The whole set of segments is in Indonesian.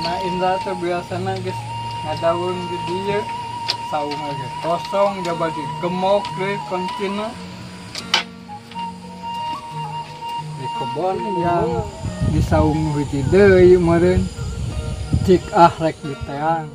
Nah Indra tuh biasanya guys ngadaun di dia saung aja kosong coba digemok deh kuncinya di kebon yang di saung hiji deui meureun cik rek diteang.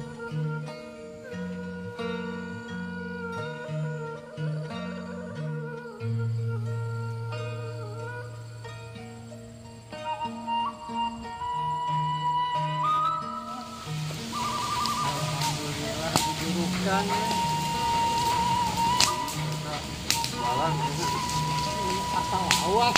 Alhamdulillah dijurukan balang asal awas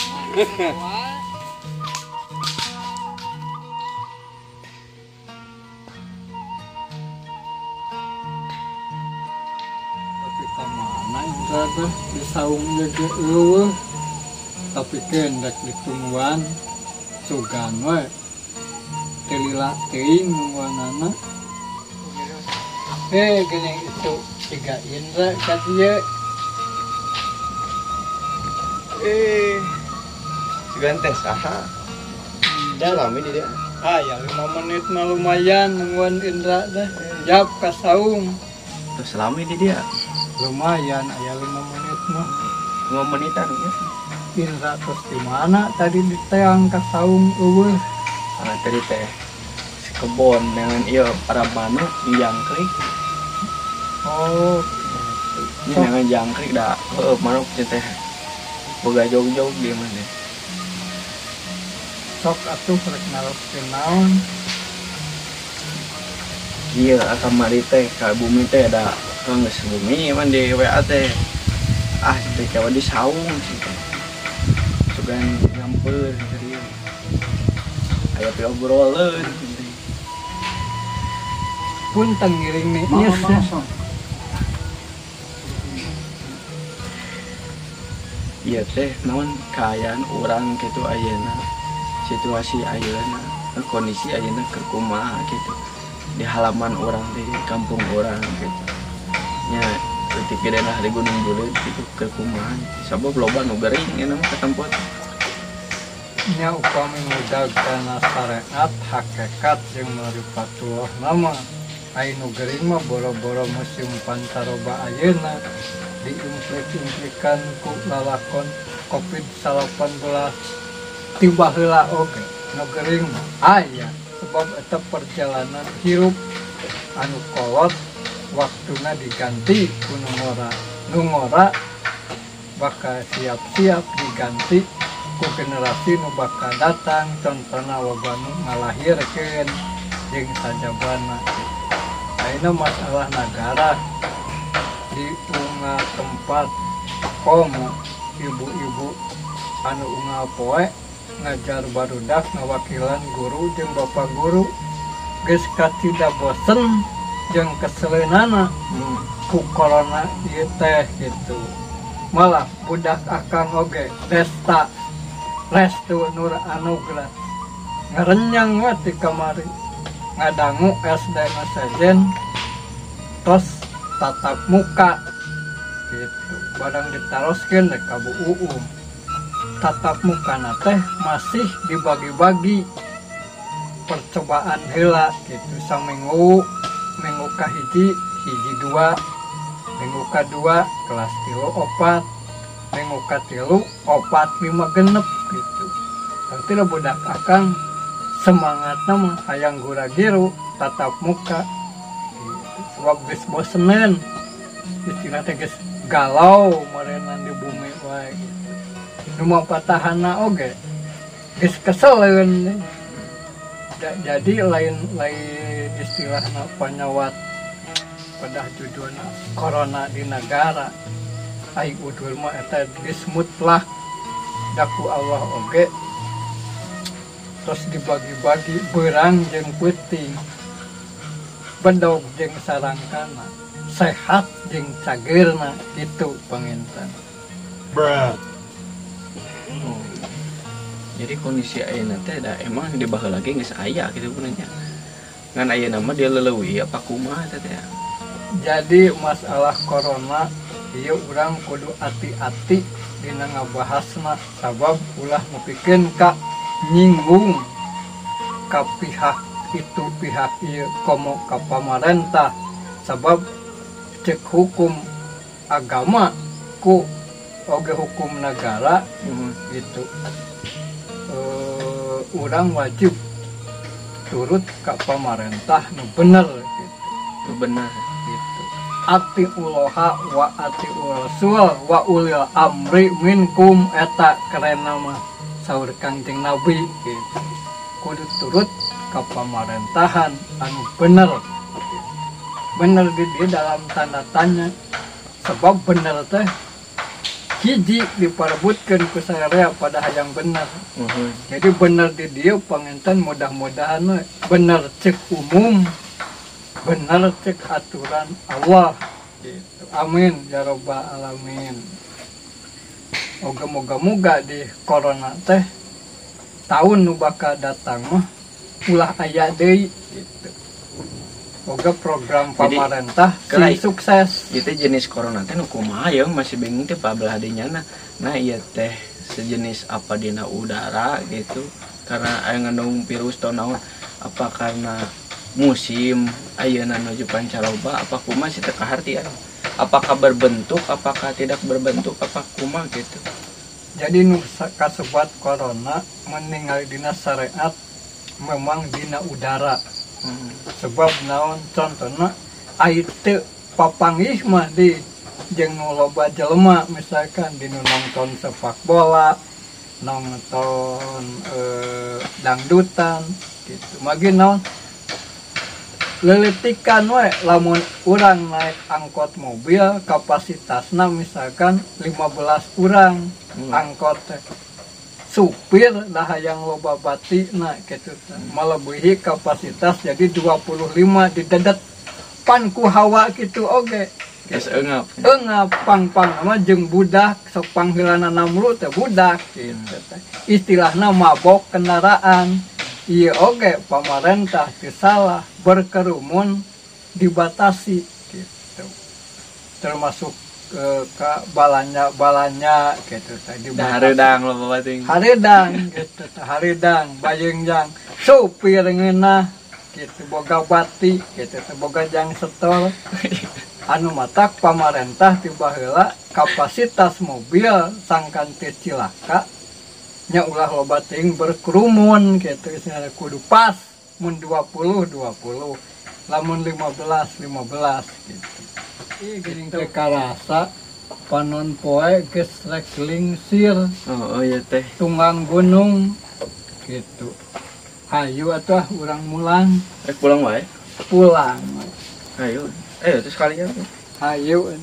tapi kemana Indra tuh di saung jaga eueuh tapi kendek ditungguan sugan we telila teuing nungguanana gini itu tiga Indra ka dieu Gantes, aha. Dalam ini dia. ya 5 menit mah lumayan nungguan Indra dah jap ka saung Terus selama ini dia. lumayan aya 5 menit mah 5 menitan ya. Indra terus di mana tadi di teang ka saung eueuh Tadi teh si kebon dengan iya para manuk di jangkrik. oh Ini dengan jangkrik dah. Manuk teh boga jauh-jauh dia mana. sok atuh rek naroskeun naon Iya kamari teh ka bumi teh ada geus bumi man di WA teh. Teh kawa di saung sih teh. Sugan nyampeur gitu. Aya pi obroleun gitu. punten ngiring nih yes ya. Iya teh naon kaayaan urang gitu ayeuna. Situasi ayeuna, kondisi ayeuna keur kumaha gitu. Di halaman orang di kampung orang gitu. Nya leutik gedeunah di Gunung Buleut gitu keur kumaha. Sabab loba nu gering nya mah katempot. Nya upami ngudag kana syariat hakikat jeung maripatullah nama ai nu gering mah boro-boro musim pancaroba ayeuna diimplik-implikan ku lalakon COVID-19 tiba heula oge nu gering mah aya sebab eta perjalanan hirup anu kolot waktuna diganti ku nu ngora bakal siap-siap diganti ku generasi nu bakal datang contohna wabah nu ngalahirkeun jeung sajabana ayeuna masalah negara di unggah tempat komo ibu-ibu anu unggal poe ngajar barudak ngawakilan guru jeung bapak guru geus katida bosen jeung keseleunana ku corona ieu teh gitu malah budak akang oge desta restu nur anugrah ngarenyang we ti kamari ngadangu SD na sejen tos tatap muka gitu barang ditaroskeun dek ka Bu Uum tatap muka teh masih dibagi-bagi percobaan heula gitu saminggu minggu kahiji hiji 2 minggu kedua kelas 3 4 minggu katilu 4 5 genep gitu tapi lo budak akang semangatna mah hayang gura-giru tatap muka gitu. Sebab geus boseneun istilah teh geus galau marenan di bumi wae gitu. Nu mah patahana oge geus keseleun. Jadi lain istilahna panyawat pada judulna corona di negara ai udul mah eta geus mutlak daku Allah oge terus dibagi-bagi berang jeung peuting bedog jeung sarangkana sehat jeung cagerna itu panginten. Jadi kondisi ayeuna teh da emang di baheula ge geus aya gitu punanya. Ngan ayeuna mah dia leuwih apa kumaha teh teh. Jadi masalah corona ieu urang kudu hati-hati dina ngabahasna sabab ulah nepikeun ka nyinggung ka pihak itu pihak ieu komo ka pamarentah sabab cek hukum agama ku oge hukum negara gitu urang wajib turut ka pamarentah nu bener gitu. Benar Gitu. Ati uloha wa ati rasul wa ulil amri minkum eta karena mah saur Kangjeng Nabi gitu. Kudu turut ka pamarentahan anu bener. Bener di dalam tanda tanya sebab bener teh hiji diparebutkeun ku sararea pada hayang bener. Jadi bener di dieu panginten mudah-mudahan we bener cek umum bener cek aturan Allah gitu. Amin ya robbal alamin. Moga-moga di corona teh tahun nu bakal datang mah ulah aya deui gitu. Moga program pamarentah sing sukses. Itu jenis corona teh nu kumaha ya masih bingung teh pabelah dinyana. Nah ieu teh sejenis apa dina udara gitu karena aya ngandung virus atau naon apa karena musim ayeuna nuju pancaroba apa kumaha sih teu kahartian apakah berbentuk apakah tidak berbentuk apa kumaha gitu. Jadi nu kasebat corona meninggal dina syariat memang dina udara. Sebab naon contohna aya teu papanggih mah di jeung nu loba jelema misalkan di nu nonton sepak bola, nonton dangdutan gitu. Magi naon leletikan we lamun urang naik angkot mobil kapasitasna misalkan 15 urang angkot teh. Supir dah yang loba batina gitu melebihi kapasitas jadi 25 didedet pan ku hawa gitu oge. Geus eungap. Eungap pang-pang mah jeung budak sok pangheulana namlu teh budak gitu teh. Istilahna mabok kendaraan. Ieu oge pamarentah teu salah berkerumun dibatasi gitu. Termasuk ke balanya gitu tadi hareudang loba bating. Hareudang gitu hareudang bayeungjang supir ngeunah gitu boga bati gitu boga jang setol anu matak pamarentah tiba heula kapasitas mobil sangkan teu cilaka nya ulah loba teuing berkerumun gitu istilahna kudu pas mun 20 lamun 15 gitu. Ieu geuning teh karasa panon poe geus rek lingsir. Oh iya teh. Tunggang gunung gitu. Hayu atuh urang mulang. Rek pulang wae. Pulang. Ayo. Ayo terus sekalian. Hayu.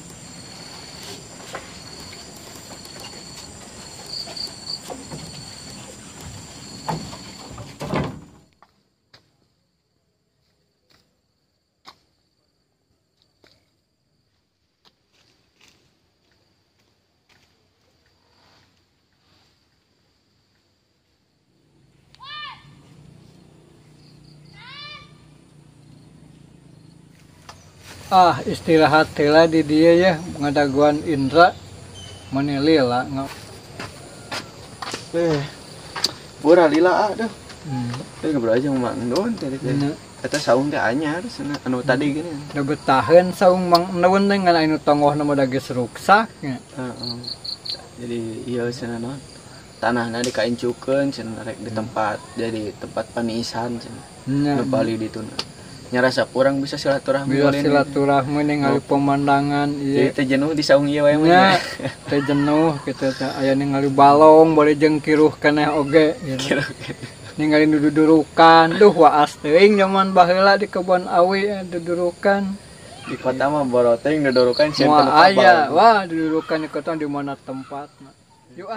Istirahat heula di dieu ya ngadaguan indra mani lila Bora lila aduh. Teh gebra aja mang endon teh teh. Eta saung teh anyar cenah anu tadi gini. Da betaheun saung mang endon teh ngan anu tongohna mah da geus ruksak nya. Heeh. Jadi ieu cenah naon? Tanahna dikaincukeun cenah rek di tempat jadi tempat paniisan cenah. Nu bali dituna. Nyarasa kurang bisa silaturahmi ningali pemandangan ieu teh jenuh di saung ieu wae mah teh jenuh kitu teh aya ningali balong boleh jeung kiruh keneh oge gitu ningali dudurukan duh waas teuing zaman baheula di kebon awi dudurukan di kota mah boroteng dudurukan sia teu aya wah dudurukan di kota di mana tempatna yuk